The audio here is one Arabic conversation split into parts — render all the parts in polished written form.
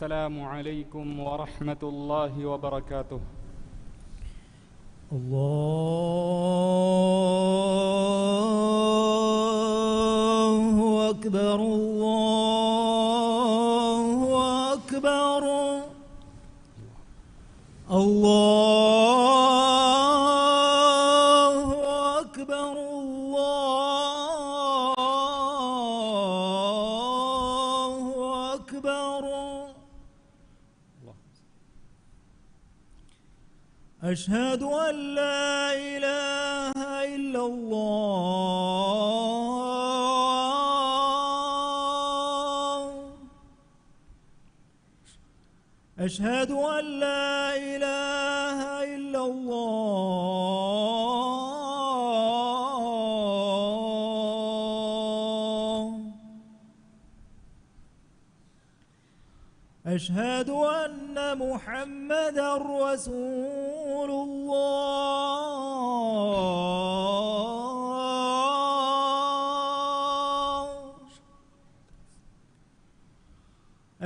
السلام عليكم ورحمة الله وبركاته. الله أكبر الله أكبر الله أكبر الله أكبر. أشهد أن لا إله إلا الله. أشهد أن لا إله إلا الله. أشهد أن محمدا رسول الله.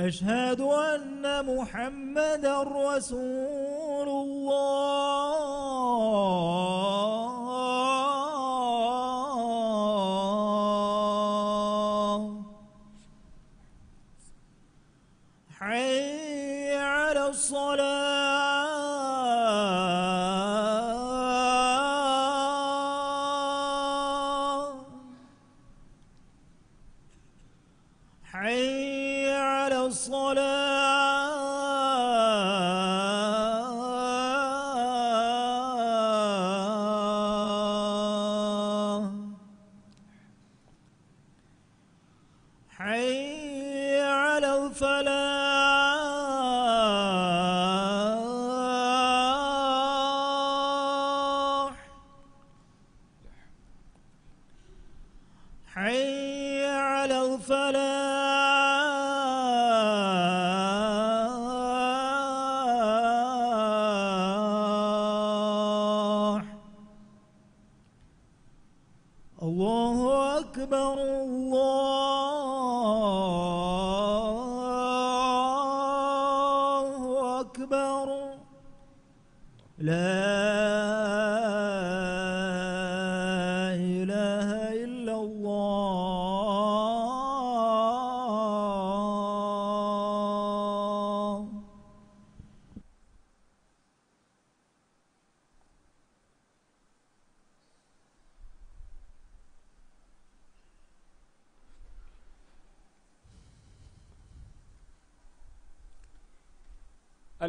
أشهد أن محمدا رسول الله. حي على الصلاة. حي على الصلاة. حي على الفلاح. حي على الفلاح. الله أكبر الله أكبر. لا إله إلا الله.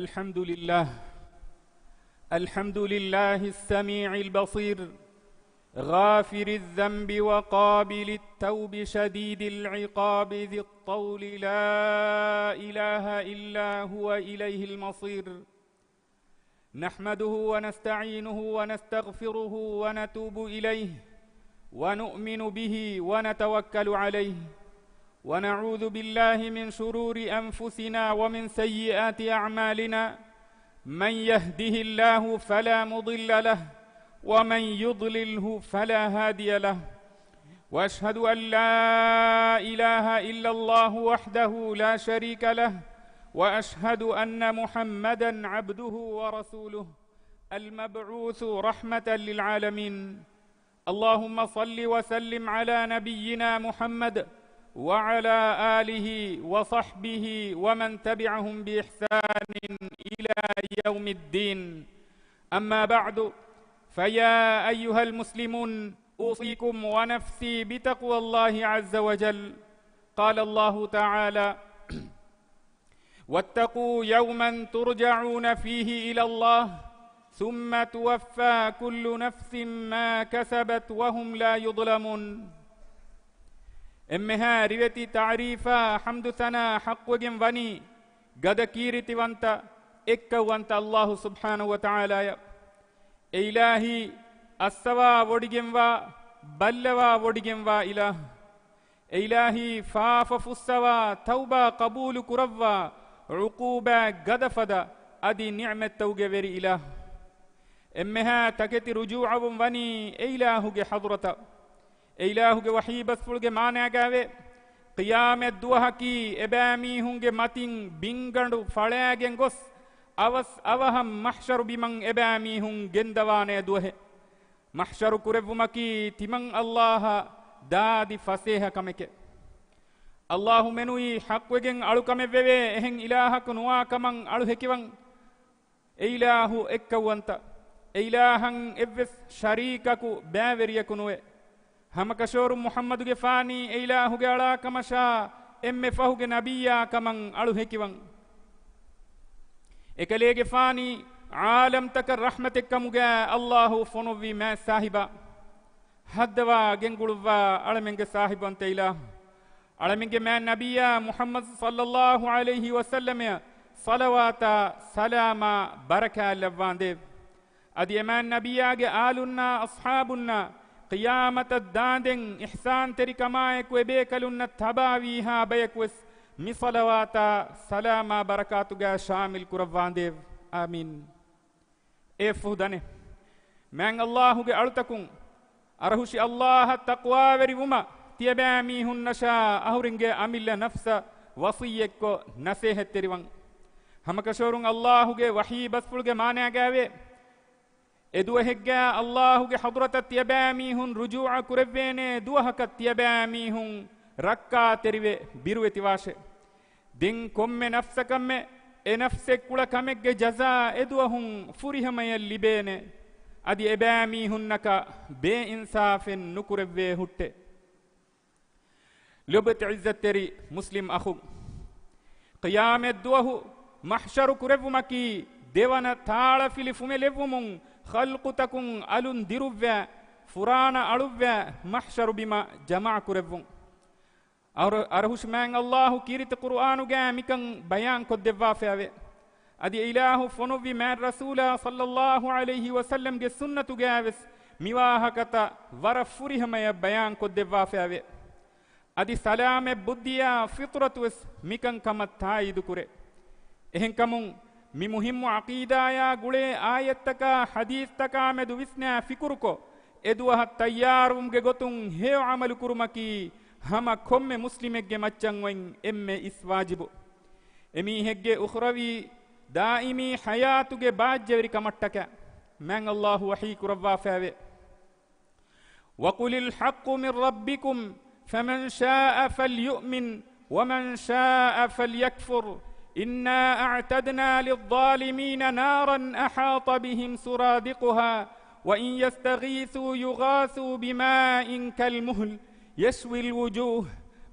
الحمد لله الحمد لله السميع البصير غافر الذنب وقابل التوب شديد العقاب ذي الطول لا إله إلا هو إليه المصير. نحمده ونستعينه ونستغفره ونتوب إليه ونؤمن به ونتوكل عليه ونعوذ بالله من شرور أنفسنا ومن سيئات أعمالنا. من يهده الله فلا مضل له ومن يضلله فلا هادي له. وأشهد أن لا إله إلا الله وحده لا شريك له وأشهد أن محمدا عبده ورسوله المبعوث رحمة للعالمين. اللهم صل وسلم على نبينا محمد وعلى آله وصحبه ومن تبعهم بإحسان إلى يوم الدين. أما بعد، فيا أيها المسلمون، أوصيكم ونفسي بتقوى الله عز وجل. قال الله تعالى: واتقوا يوما ترجعون فيه إلى الله ثم توفى كل نفس ما كسبت وهم لا يظلمون. ಎಮ್ಮೆಹ ರಿವೆತಿ ತಾರೀಫ ಹಮ್ದು ಸನಾ ಹಕ್ವಗೆಂ ವನಿ ಗದ ಕೀರಿತಿವಂತ ಎಕ್ಕವಂತ ಅಲ್ಲಾಹು ಸುಬ್ಹಾನಹು ವ ತಆಲಾಯ. ಎ ಇಲಾಹಿ ಅಸ್ಸವಾ ಒಡಿಗೆಂವಾ ಬಲ್ಲವಾ ಒಡಿಗೆಂವಾ ಇಲಾಹ್. ಎ ಇಲಾಹಿ ಫಾಫ ಫುಸ್ಸವಾ ತೌಬಾ ಕಬೂಲು ಕುರವ್ವಾ ಉಕೂಬ ಗದಫದ ಅದಿ ನಿಅಮತ್ತೌಗೆ ವೆರಿ ಇಲಾಹ್. ಎಮ್ಮೆಹ ತಗೆತಿ ರುಜೂಅವಂ ವನಿ ಎ ಇಲಾಹುಗೆ ಹದ್ರತ. ಎ ಇಲಾಹುಗೆ ವಹೀ ಬಸ್ಫುಳ್ಗೆ ಮಾನ್ಯಾಗಾವೆ qiyamet duwahaki ebamihunge matin bingandu falagen gos awaham mahsharu biman ebamihun gendawane duhe mahsharu kurevumaki timan Allah daadi faseha kameke Allahu menui haqqwegen alukame veve ehen ilahaku nuwa kaman alu hekiwan eilahu ekkawanta eilahan evves sharikaku bæveriyaku nuwe hamakashoru muhammaduge fani eilahuge ala kamasha emme fahuge nabiyya kaman alu hekiwan ekalege fani alam taka rahmatekkamuge Allahu fonovi ma sahiba haddawa genguluwa alamenge sahibante ilahu alamenge ma nabiyya muhammad sallallahu alayhi wasallam salawata salama baraka lavande adi eman nabiyage alunna ashabunna qiyamata daanden ihsan teri kamaye ko be kalunna tabawi ha bayakwes mi salawata salama barakatu ga shamil kuravande amin e fuhdane man allah ge altakun arahushi allah taqwa veri uma tiyabami hunnasha ahuringe amilla nafsa wasiyekko nasihat teriwan hamakashorun allah ge wahi basfulge maana gawe eduwa hegga Allahuge hadratat tiyabamihun rujua kurevene duwahakat tiyabamihun rakka terive biruweti washe din komme nafsakamme e nafse kula kamegge jaza eduwahun furihamaya libene adi ebamihun naka be insafen nukurevve hutte lobet izzat teri muslim akhu qiyamet duwahu mahsharu kurevumaki devana taala filifume levumun khalqutakum alun diruvva furana aluvva mahsharu bima jama' kurevun arhushman Allah kirit qur'anu ga mikan bayan koddeva fave adi ilahu fonovi man rasula sallallahu alayhi wasallam ge sunnatu gaves miwahakata wara furihamaya bayan koddeva fave adi salame buddhiya fitratu mikan kamat taidu kure ehen kamun mi muhimmu aqidaya gule ayattaka hadistaka medu visna fikuruko eduwa tayyarumge gotun he amalu kurumaki hama komme muslimegge maccan wen emme iswajibu emi hegge ukhrawi daimi hayatuge bajjevri kamattaka man Allah wahi kurawwa fave wa qulil haqqu min rabbikum faman sha'a falyu'min waman sha'a falyakfur إنا أعتدنا للظالمين نارا أحاط بهم سرادقها وإن يستغيثوا يغاثوا بماء كالمهل يشوي الوجوه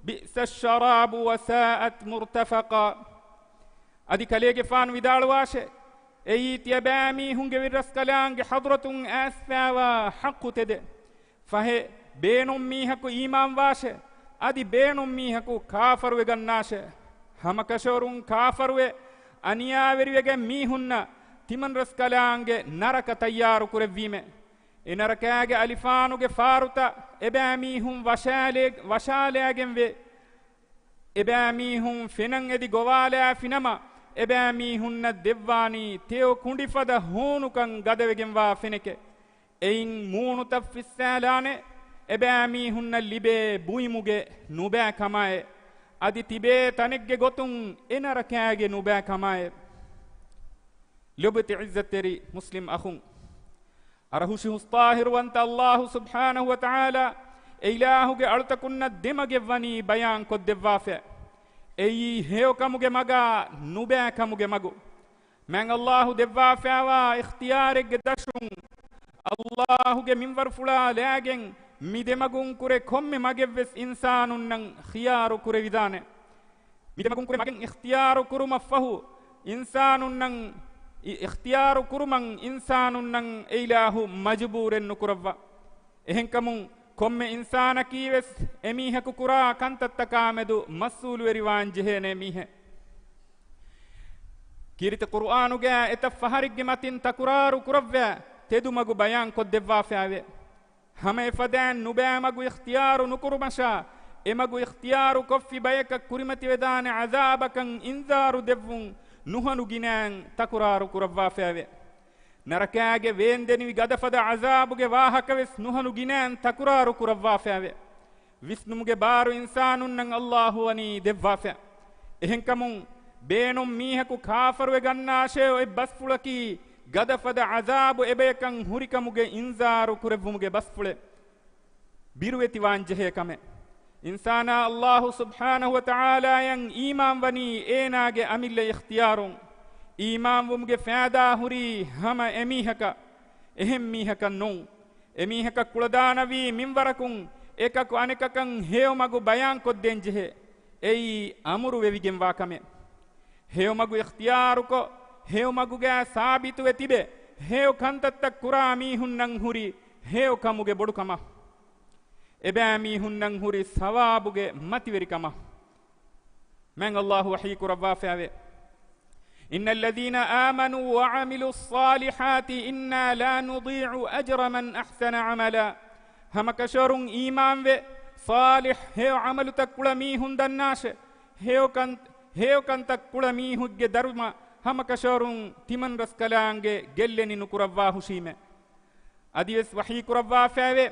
بئس الشراب وساءت مرتفقا أدي كليك فان ودال واشي أي تيبامي هنگ ورسكلانگ حضرة أسفا وحق تد فهي بينم ميهكو إيمان واشي أدي بينم ميهكو كافر وغناشي hamakashorun kafarwe aniyaveriwege mihunna timan raskalaange naraka tayyaru kurevvime e narakage alifanuge faruta ebamihun washaleagenve ebamihun fenan edi gowalea finama ebamihunna devvani teo kundifada honukan gadawegenwa feneke ein muunuta fissalane ebamihunna libe buimuge nube kamaye adi tibe tanegge gotun enarakaage nuba kamaye lobati izzateri muslim akhun arahushi hustahir wanta Allah subhanahu wa ta'ala eilahuge altakunna demage vani bayan koddevvafe eyi heo kamuge maga nuba kamuge magu man Allah devvafe wa ikhtiyarege dashun Allahuge minwar fula lagen midemagun kure komme magevves insanun nan khiyaru kure vidane midemagun kure magen ikhtiyaru kuruma fahu insanun nan ikhtiyaru kuruman insanun nan eilahu majburen nukuravva ehen kamun komme insana kives emiha kukura kantattakamedu mas'ul veriwan jehene mihe kirita qur'anu ga eta faharigge matin takuraru kuravva tedumagu bayan koddevva faave hame fadan nubamagu ikhtiyaru nukurmasha emagu ikhtiyaru koffi bayaka kurimati vedane azabakan inzaru devvun nuhanu ginan takuraru kuravva faave narakage vendeni gadafada azabuge wahakaves nuhanu ginan takuraru kuravva faave විස්නුමුගේ බාරු ඉන්සානුන්නන් අල්ලාහු වනී දෙව්වාෆය එහෙන්කමුන් බේනුම් මීහකු කාෆරුවෙ ගන්නාශය ඔය බස්පුලකි ගදෆද අසාබු එබේකන් හුරිකමුගේ ඉන්සාරු කුරෙව්වමුගේ බස්පුලෙ බිරුවෙති වාංජහයකම ඉන්සානා අල්ලාහු සුබ්හානහු වතආලායන් ඊමාන් වනී ඒනාගේ අමිල්ල ඉඛතියාරුන් ඊමාන් වමුගේ ෆෑදා හුරි හම එමීහක එහෙම් මීහක නොන් එමීහක කුලදානවී මින්වරකුන් එකකු අනෙකකන් හේවමගු බයන් කොද්දෙන් ජෙහෙ එයි අමුරු වෙවිගෙන් වාකමෙ හේවමගු ඉඛතියාරුකො හේවමගුගේ සාබිතු වෙතිබෙ හේව කන්තත්ත කුරා මීහුන්නන් හුරි හේව කමුගේ බොඩුකම එබෑ මීහුන්නන් හුරි සවාබුගේ මතිවරිකම මං අල්ලාහු වහී කුරවා ෆෑවේ إن الذين آمنوا وعملوا الصالحات إنا لا نضيع أجر من أحسن عملا هم كشرون إيمان و صالح هيو عمل تكولا ميهن دناش هيو كان تكولا ميهن درما هم كشرون تمن رسكلانge جلني نكروا هشيمه أديس وحي كروا فاوي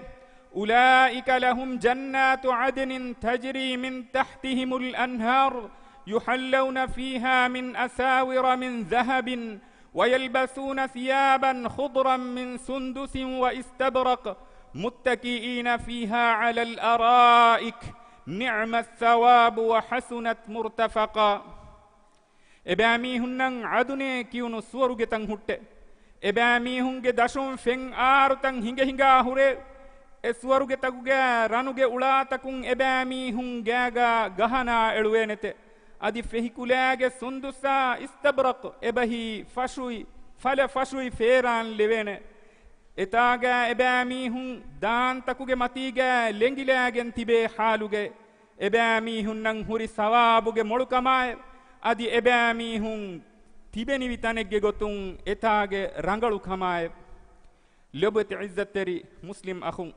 أولئك لهم جنات عدن تجري من تحتهم الأنهار يحلون فيها من أساور من ذهب ويلبسون ثيابا خضرا من سندس واستبرق متكئين فيها على الأرائك نعم الثواب وحسنت مرتفقا إباميهن عدني كيونو سورغتن هوت إباميهن دشون فين آرتن هنگا هوري اسورغتگا رانوگه උලාතකුන් එබෑමීහුන් ගෑගා ගහනා එළුවේනෙත අදි ෆෙහිකුලෑගේ සුන්දුසා ඉස්තබරක් එබහි ෆෂුයි ෆල ෆෂුයි ෆේරාන් ලෙවෙන එතාගා එබෑමීහුන් දාන්තකුගේ මතීගෑ ලෙංගිලෑගෙන් තිබේ හාලුගේ එබෑමීහුන් නං හුරි සවාබුගේ මොළුකමාය අදි එබෑමීහුන් තිබෙනි විතනෙක්ගේ ගොතුන් එතාගේ රංගලු කමාය ලොබති ඉස්සතෙරි මුස්ලිම් අහුන්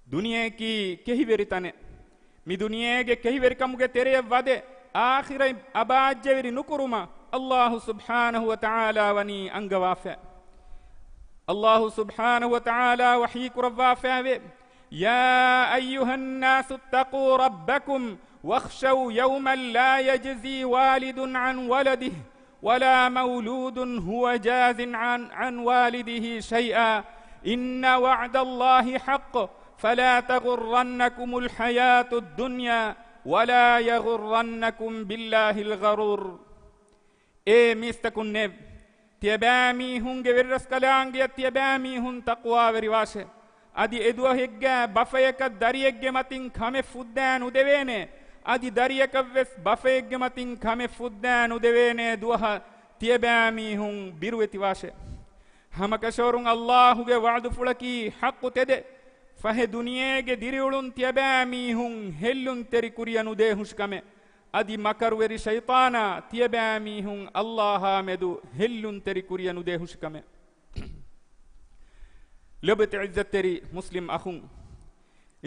දුනියේකි කෙහිවෙරිතනේ mi duniyege kehiverikamuge tereye wade akhiray abajjeveri nukuruma Allah subhanahu wa ta'ala wani angawafa Allah subhanahu wa ta'ala wahyi kurwafa ya ayyuhan nas ittaqu rabbakum wakhshaw yawman la yajzi walidun an waladihi wala mawludun huwa jazin an walidihi shay'a inna wa'da Allahi haqq فلا تغرنكم الحياة الدنيا ولا يغرنكم بالله الغرور اي ميستكن نب تيبامي هون غيرس كلانغي تيبامي هون تقوى ورواشه ادي ادوا هيگا بفيك دريك متين خمه فدان ودوينه ادي دريك وس بفيك متين خمه فدان ودوينه دوها تيبامي هون بيروتي واشه همكشورون الله ge wa'du fulaki haqqu tede ಫಹೆ ದುನಿಯೆಗೆ ದಿರಿಯುಳುನ್ ತಿಯಬಾಮೀಹುಂ ಹೆಲ್ಲುನ್ ತೆರಿ ಕುರಿಯನು ದೇಹುಷ್ಕಮೆ ಅದಿ ಮಕರ್ವೆರಿ ಶೈತಾನ ತಿಯಬಾಮೀಹುಂ ಅಲ್ಲಾಹ ಮೆದು ಹೆಲ್ಲುನ್ ತೆರಿ ಕುರಿಯನು ದೇಹುಷ್ಕಮೆ ಲಬತ್ ಇಜ್ಜತ್ ತೆರಿ ಮುಸ್ಲಿಂ ಅಹುಂ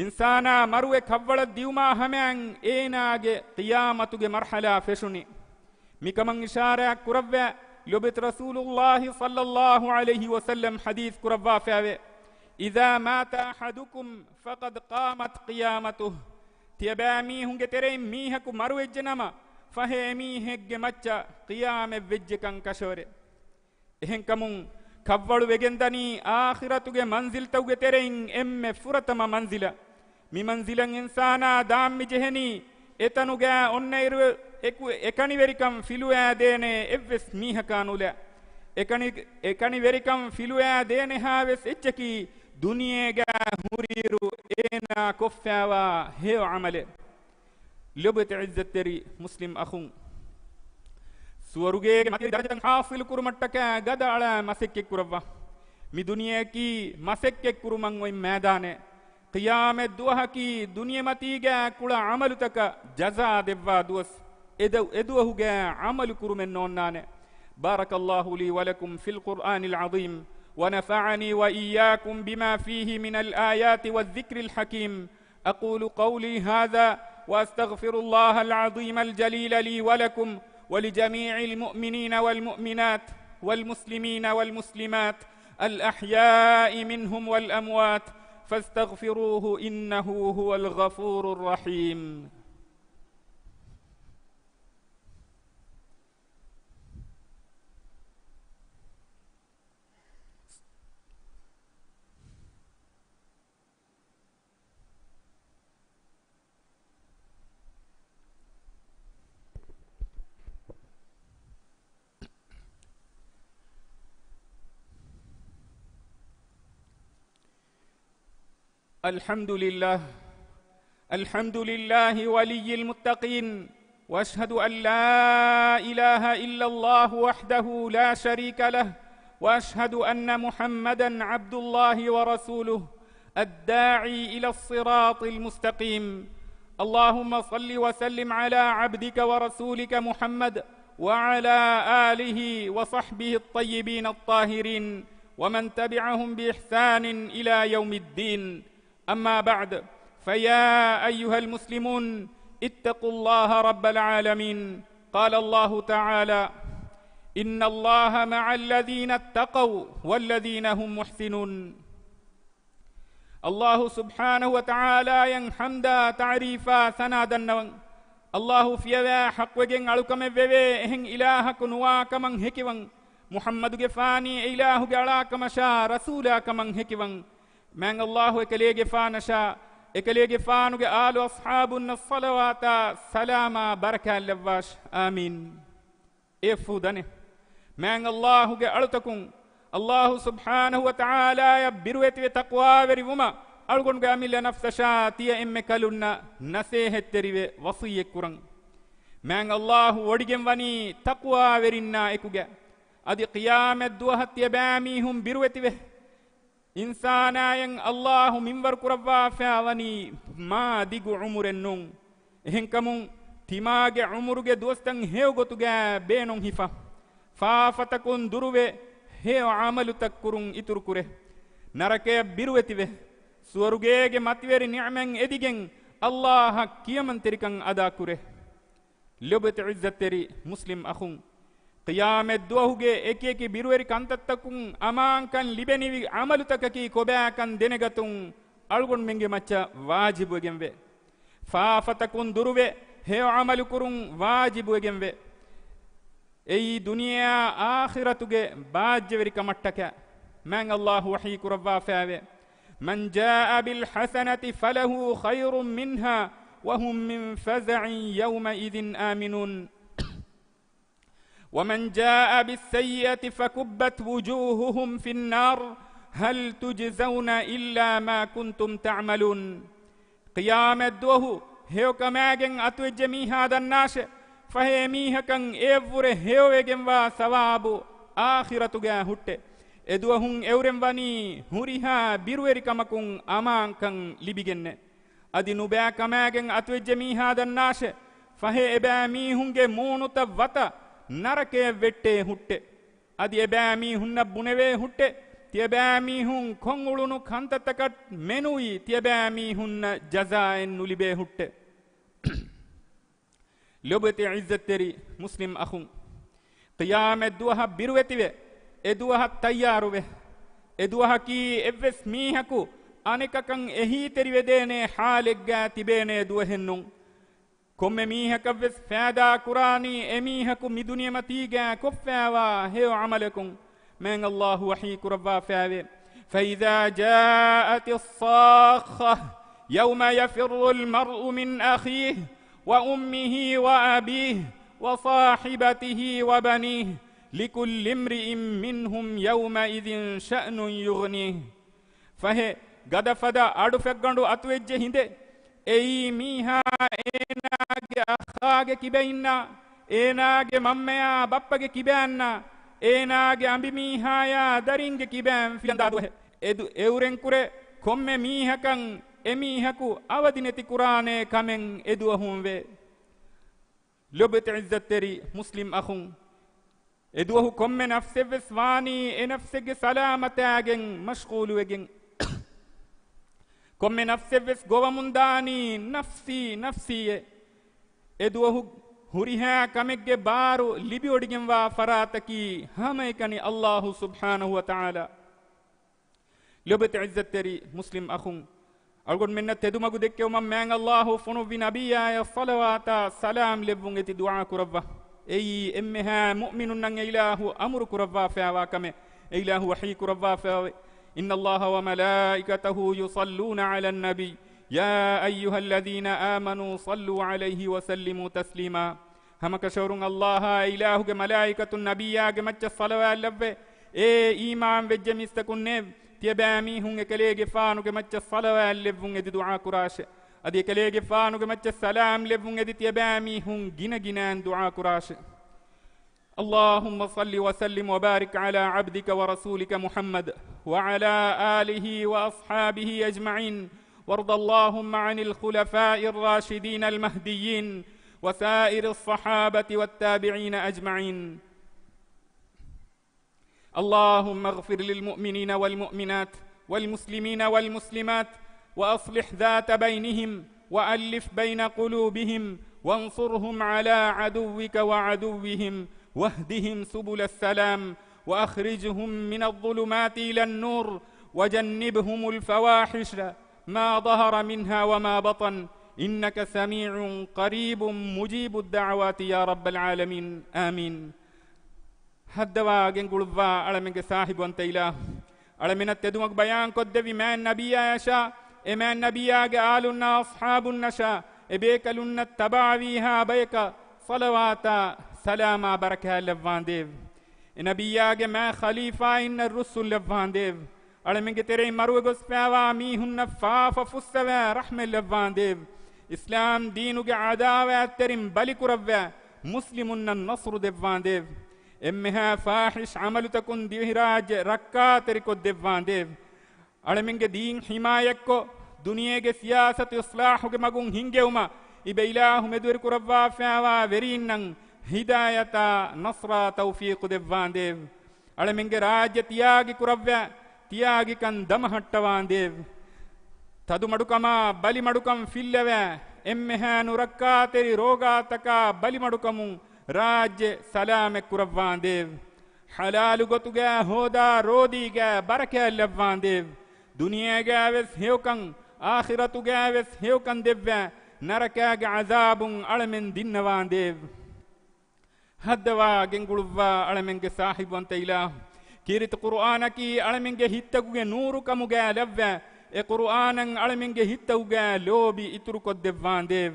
ಇನ್ಸಾನ ಮರುವೆ ಕವ್ವಳ ದಿಯುಮಾ ಹಮ್ಯಾಂ ಏನಾಗೆ ಕಿಯಾಮತುಗೆ ಮರ್ಹಲಾ ಫೆಶುನಿ ಮಿಕಮಂ ಇಶಾರಾ ಕುರವ್ವ ಲಬತ್ ರಸೂಲುಲ್ಲಾಹಿ ಸಲ್ಲಲ್ಲಾಹು ಅಲೈಹಿ ವಸಲ್ಲಂ ಹದೀಸ್ ಕುರವ್ವ ಫಾವೆ إذا مات أحدكم فقد قامت قيامته تيبامي هنگ تري ميهك مروج جنما فهي ميهك مچا قيام وجكن كشوره එහෙන් කමුන් කව්වළු වෙගෙන්දනි ආඛිරතුගේ මන්සිල් තවුගේ තෙරෙන් එම්මෙ ෆුරතම මන්සිල මි මන්සිලන් ඉන්සානා දාම්මි ජෙහෙනි එතනුගේ ඔන්න ඉරු එකනි වෙරිකම් ෆිලුෑ දේනේ එව්ස් මීහකානුල එකනි වෙරිකම් ෆිලුෑ දේනේ හාවෙස් එච්චකි දුනියේගා හුරීරු ඒනා කොෆ්ෆාවා හේව අමලෙ ලොබත ඉස්සතෙරි මුස්ලිම් අඛුන් සුවරුගේ මති දරජන් හාසිල් කුරුමට්ටක ගදාල මසෙක්කෙක් කුරවා මි දුනියේකි මසෙක්කෙක් කුරුමන් ඔයි මෑදානේ qiyaame duwahaki duniyamatiga kula amalutaka jaza devva duwas eduhuga amalu kurumen nonnane barakallahu li wa lakum fil qur'anil azim ونفعني وإياكم بما فيه من الآيات والذكر الحكيم أقول قولي هذا وأستغفر الله العظيم الجليل لي ولكم ولجميع المؤمنين والمؤمنات والمسلمين والمسلمات الأحياء منهم والأموات فاستغفروه إنه هو الغفور الرحيم. الحمد لله ولي المتقين، واشهد ان لا اله الا الله وحده لا شريك له، واشهد ان محمدا عبد الله ورسوله الداعي الى الصراط المستقيم. اللهم صل وسلم على عبدك ورسولك محمد وعلى اله وصحبه الطيبين الطاهرين ومن تبعهم باحسان الى يوم الدين. أما بعد، فيا أيها المسلمون اتقوا الله رب العالمين. قال الله تعالى: إن الله مع الذين اتقوا والذين هم محسنون. الله سبحانه وتعالى ين حمدا تعريفا سنادنون. الله فيها حق وجن علكم بيبي إهن إلهك نواكمن هكيون محمد جفاني إله جلاكم شا رسولا كمن هكيون من الله إكليج فانشا إكليج فانوج آل أصحابنا الصلوات سلاما بركة لواش آمين. إفودني من الله جألتكم الله سبحانه وتعالى يبروت بتقوى وريوما ألقون جامل نفس شاتية إمكالنا نسيه التريب وصية كرن من الله ورجم وني تقوى ورنا إكوجا أدي قيام الدوهة يباميهم بروت به إنساناين الله منبر كربا فاوني ما ديغو عمر النون إهنكمون تماغ عمرغ دوستن هيو غتوغا بينون هفا فافتكون دروبه هيو عمل تكرون إتركوره نركي بروتبه سورغيغ ماتوير نعمن إديغن الله كيمن تركن أدا كوره لبت عزت تري مسلم أخون قيام الدوهوغي إكيكي بيرويري كانتتكون أمان كان لبني عمل تككي كوبا كان دينغتون ألغون منغي مچا واجب وغنبه فافتكون دروبه هيو عمل كرون واجب وغنبه أي دنيا آخرتوغي باجوري كمتكا من الله وحي كربا فاوه من جاء بالحسنة فله خير منها وهم من فزع يومئذ آمنون ومن جاء بالسيئة فكبت وجوههم في النار هل تجزون إلا ما كنتم تعملون. قيام الدوه هيو كماغن أتوجه هذا الناس فهي ميها كان إيفور هيو ويجن وثواب آخرة هوت إدوهن إورم بني هوريها بيرويري كمكون أمان كان لبيجن أدي نبا كماغن أتوجه هذا الناس فهي إباميهن مونو تبتا ನರಕೆ ವೆಟ್ಟೆ ಹುಟ್ಟೆ ಅದು ಎಬ್ಯಾಮಿ ಹುನ್ನ ಬುಣವೆ ಹುಟ್ಟೆ ತಿಯಬ್ಯಾಮಿ ಹುಂ ಕೊಂಗುಳುನು ಕಂತತಕಟ್ ಮೆನುಯಿ ತಿಯಬ್ಯಾಮಿ ಹುನ್ನ ಜಜಾಯನ್ ನುಲಿಬೆ ಹುಟ್ಟೆ ಲೊಬತೆ ಇಜ್ಜತ್ತೆರಿ ಮುಸ್ಲಿಂ ಅಖುಂ ಕಿಯಾಮೆ ದುವಹ ಬಿರುವೆತಿವೆ ಎದುವಹ ತಯ್ಯಾರುವೆ ಎದುವಹ ಕಿ ಎವ್ವೆಸ್ ಮೀಹಕು ಅನೆಕಕಂ ಎಹಿ ತೆರಿವೆದೇನೆ ಹಾಲೆಗ್ಗಾ ತಿಬೇನೆ ದುವಹೆನ್ನು ಕೊಮ್ಮೆ ಮೀಹಕವ್ವೆಸ್ ಫಾದಾ ಕುರಾನಿ ಎಮೀಹಕು ಮಿದುನಿಯ ಮತೀಗಾ ಕೊಫ್ಫಾವಾ ಹೇವ ಅಮಲಕುಂ من الله وحي كربا فاوي فإذا جاءت الصاخة يوم يفر المرء من أخيه وأمه وأبيه وصاحبته وبنيه لكل امرئ منهم يومئذ شأن يغنيه فهي قد فدا أدفقندو أتوجه هنده أي ميها إناغ أخاغ كبينا إناغ مميا بابغ كبينا ಏನಾಗೆ ಅಂಬಿ ಮೀಹಾಯ ದರಿಂಗೆ ಕಿಬ್ಯಾಂ ಫಿಲಂದಾದುಹೆ ಎದು ಎವರೆಂ ಕುರೆ ಕೊಮ್ಮೆ ಮೀಹಕಂ ಎಮೀಹಕು ಅವದಿನೆತಿ ಕುರಾನೆ ಕಮೆಂ ಎದುವಹುಂವೆ ಲೊಬತೆ ಇಜ್ಜತ್ತೆರಿ ಮುಸ್ಲಿಂ ಅಖುಂ ಎದುವಹು ಕೊಮ್ಮೆ ನಫ್ಸೆವ್ವೆ ಸ್ವಾನಿ ಎ ನಫ್ಸೆಗೆ ಸಲಾಮತಾಗೆಂ ಮಶ್ಗೂಲುವೆಗೆಂ ಕೊಮ್ಮೆ ನಫ್ಸೆವ್ವೆ ಗೋವಮುಂದಾನಿ ನಫ್ಸಿ ನಫ್ಸಿಯೆ ಎದುವಹು ಹುರಿಹಾ ಕಮೆಗ್ಗೆ ಬಾರು ಲಿಬಿ ಒಡಿಗೆಂವಾ ಫರಾತಕಿ ಹಮೈಕನಿ ಅಲ್ಲಾಹು ಸುಬ್ಹಾನಹು ವ ತಆಲಾ لبت عزت تري مسلم أخون أقول منا تدوم قدك يوم من الله فنو بنبيا يا صلوات سلام لبونغتي دعاء كربا أي إمها مؤمن أن إله أمر كربا فيها كم إله وحي كربا فيها إن الله وملائكته يصلون على النبي يا أيها الذين آمنوا صلوا عليه وسلموا تسليما هم كشورون الله إله كملائكة النبي يا جماعة الصلوات لبه إيمان بجميستكون تيبامي هم كليج فانو كماعة الصلوات لبون دعاء كراش أدي كليج فانو كماعة السلام لبون تيبامي هم جنان دعاء كراش اللهم صل وسلم وبارك على عبدك ورسولك محمد وعلى آله وأصحابه أجمعين وارض اللهم عن الخلفاء الراشدين المهديين وسائر الصحابة والتابعين أجمعين اللهم اغفر للمؤمنين والمؤمنات والمسلمين والمسلمات وأصلح ذات بينهم وألف بين قلوبهم وانصرهم على عدوك وعدوهم واهدهم سبل السلام وأخرجهم من الظلمات إلى النور وجنبهم الفواحش ما ظهر منها وما بطن إنك سميع قريب مجيب الدعوات يا رب العالمين آمين هدوا جنقلوا على منك صاحب أنت إله على من التدومك بيان قد في من نبي يشاء إما النبي قالوا أصحاب النشاء إبيكلنا التبع فيها بيك صلوات سلام بركة لفان ديف النبي ما خليفة إن الرسل لفان ديف على منك تري مروجس فيها ميهن فاف فستوا رحمة لفان ديف إسلام دينك عداوة ترم بلك ربا مسلمون النصر دفان ديف إمها فاحش عمل تكون ديهراج ركا تريكو دفان ديف على منك دين حمايكو دنيا کے سیاست اصلاح کے مگون ہنگے وما إبإله مدور كربا فيها ورينن هداية نصر توفيق دفان ديف على منك راج تياغي كربا تياغي كان دم هٹوان ديف تدو مدوكما بلي مدوكم فيلوا إمها نركا تري روغا تكا بلي مدوكمو راج سلام كربان ديف حلال غتوغا هودا روديغا بركة لفان ديف دنيا غاوس هيوكن آخرة غاوس هيوكن ديفا نركاغ عذاب علمن دينوان ديف هدوا گنگلوا علمن کے صاحب انت الہ کیرت قرآن کی علمن کے ہتگو نور کمگا لوا اے قرآن علمن کے ہتگو لوبی اترو کو دیوان دیو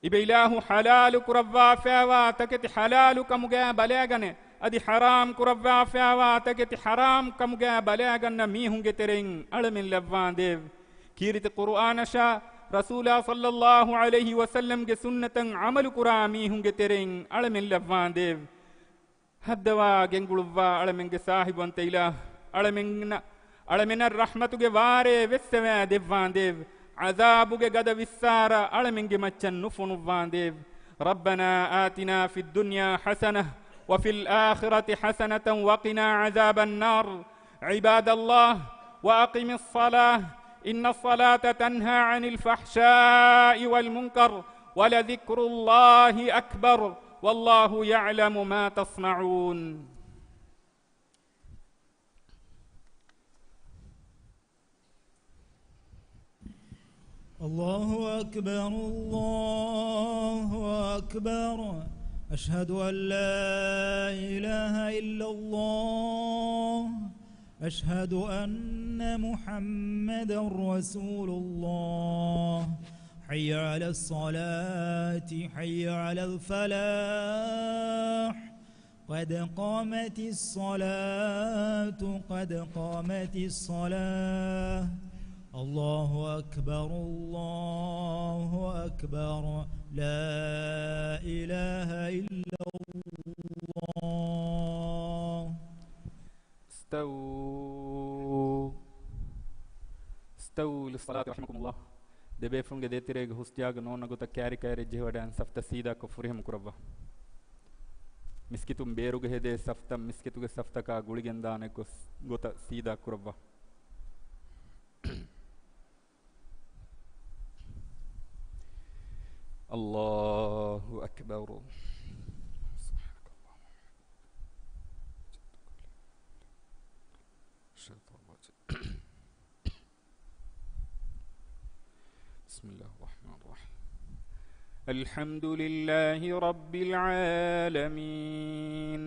إبإله حلال كربا فيها تكت حلال كمجا بلاغن أدي حرام كربا فيها تكت حرام كمجا بلاغن ميهم جترين علم لفان ديف كيرت القرآن شا رسول صلى الله عليه وسلم جسنة عمل كرامي هم جترين علم لفان ديف هدوا جنگلوا علم جساحب أنت إله علمنا الرحمة جواره وسوا ديفان ديف عذابك قد وسارة علمنك مچن نفن ديف ربنا آتنا في الدنيا حسنة وفي الآخرة حسنة وقنا عذاب النار عباد الله وأقم الصلاة إن الصلاة تنهى عن الفحشاء والمنكر ولذكر الله أكبر والله يعلم ما تصنعون الله أكبر الله أكبر أشهد أن لا إله إلا الله أشهد أن محمدا رسول الله حي على الصلاة حي على الفلاح قد قامت الصلاة قد قامت الصلاة الله أكبر الله أكبر لا إله إلا الله استووا للصلاة رحمكم الله دبيفون قد يتريق هستياغ نونا قد كاري كاري جهودان سفت سيدا كفرهم كربا مسكتم بيروغ هده سفتا مسكتوغ سفتا كا غوليغندانه قد سيدا كربا الله أكبر سبحانك اللهم بسم الله الرحمن الرحيم. الحمد لله رب العالمين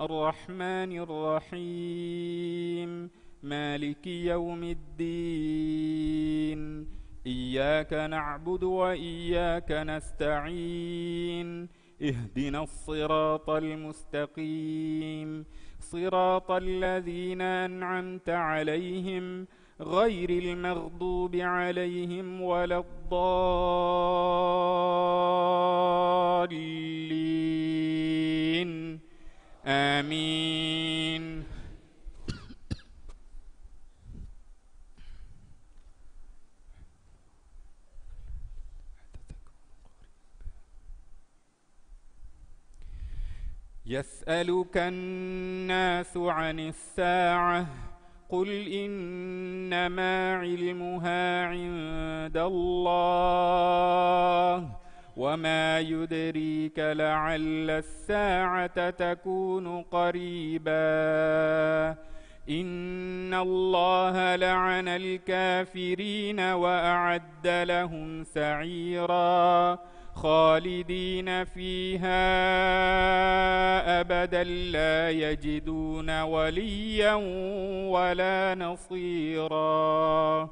الرحمن الرحيم مالك يوم الدين إياك نعبد وإياك نستعين اهدنا الصراط المستقيم صراط الذين أنعمت عليهم غير المغضوب عليهم ولا الضالين آمين. يسألك الناس عن الساعة قل إنما علمها عند الله وما يدريك لعل الساعة تكون قريبا إن الله لعن الكافرين وأعد لهم سعيرا خالدين فيها أبدا لا يجدون وليا ولا نصيرا.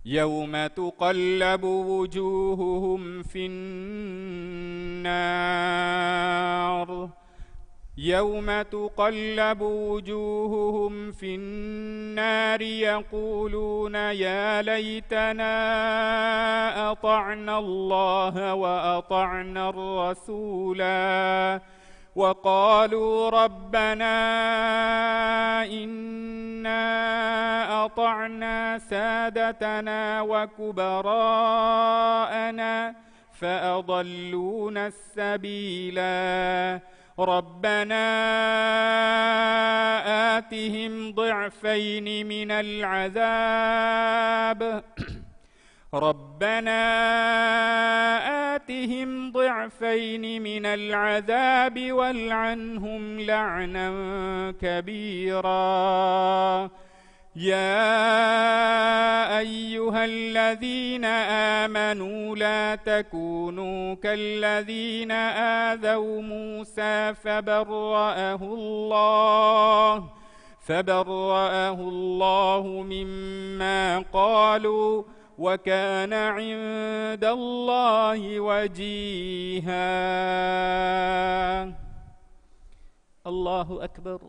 يوم تقلب وجوههم في النار يوم تقلب وجوههم في النار يقولون يا ليتنا أطعنا الله وأطعنا الرسولا وقالوا ربنا إنا أطعنا سادتنا وكبراءنا فأضلونا السبيلا ربنا آتهم ضعفين من العذاب والعنهم لعنا كبيرا. يا أيها الذين آمنوا لا تكونوا كالذين آذوا موسى فبرأه الله مما قالوا وكان عند الله وجيها. الله أكبر.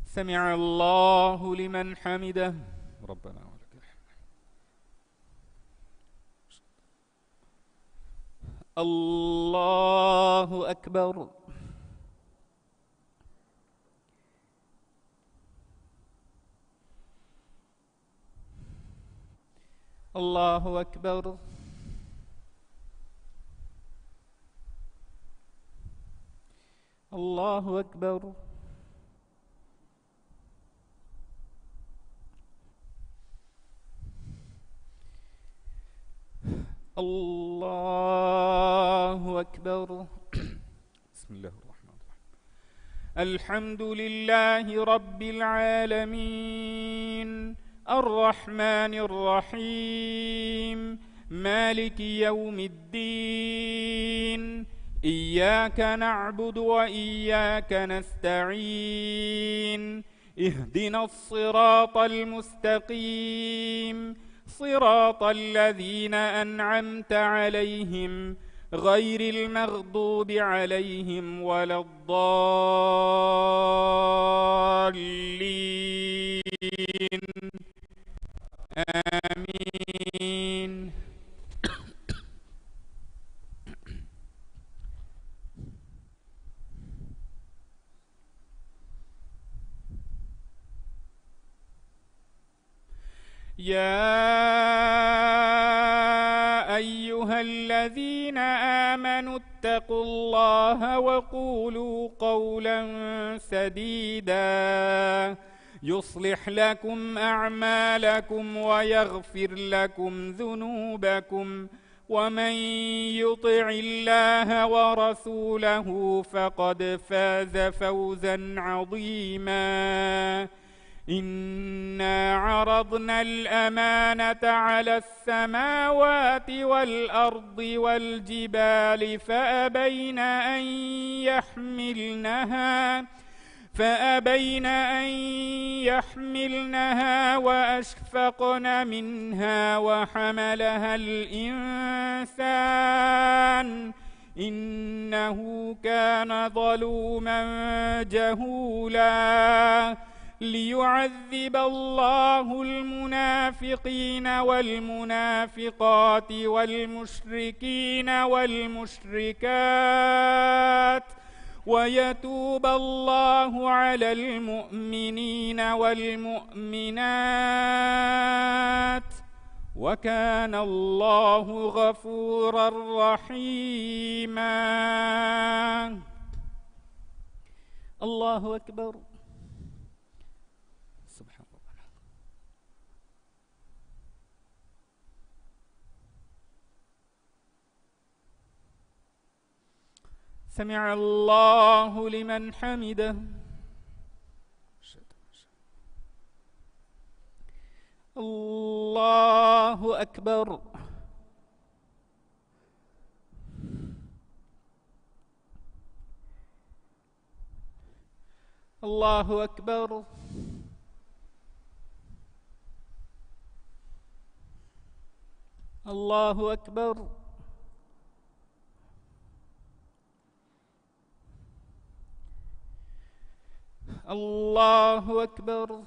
سمع الله لمن حمده ربنا ولك الحمد. الله أكبر. الله أكبر. الله أكبر. الله أكبر. بسم الله الرحمن الرحيم. الحمد لله رب العالمين الرحمن الرحيم مالك يوم الدين إياك نعبد وإياك نستعين اهدنا الصراط المستقيم صراط الذين أنعمت عليهم غير المغضوب عليهم ولا الضالين آمين. يا أيها الذين آمنوا اتقوا الله وقولوا قولا سديدا يصلح لكم أعمالكم ويغفر لكم ذنوبكم ومن يطع الله ورسوله فقد فاز فوزا عظيما. إنا عرضنا الأمانة على السماوات والأرض والجبال فأبين أن يحملنها وأشفقن منها وحملها الإنسان إنه كان ظلوما جهولا. ليعذب الله المنافقين والمنافقات والمشركين والمشركات ويتوب الله على المؤمنين والمؤمنات وكان الله غفورا رحيما. الله أكبر. سبحان الله. سمع الله لمن حمده. الله أكبر. الله أكبر. الله أكبر. الله أكبر.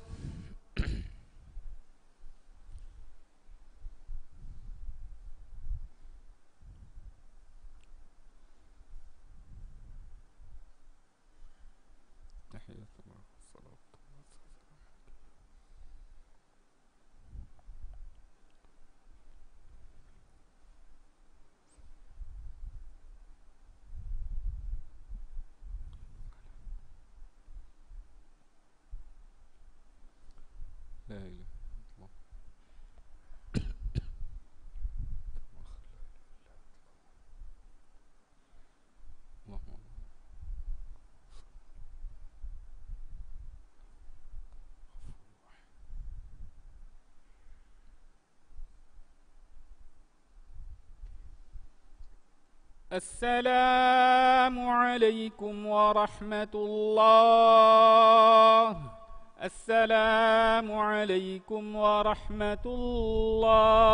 لا إله إلا الله. السلام عليكم ورحمة الله. السلام عليكم ورحمة الله.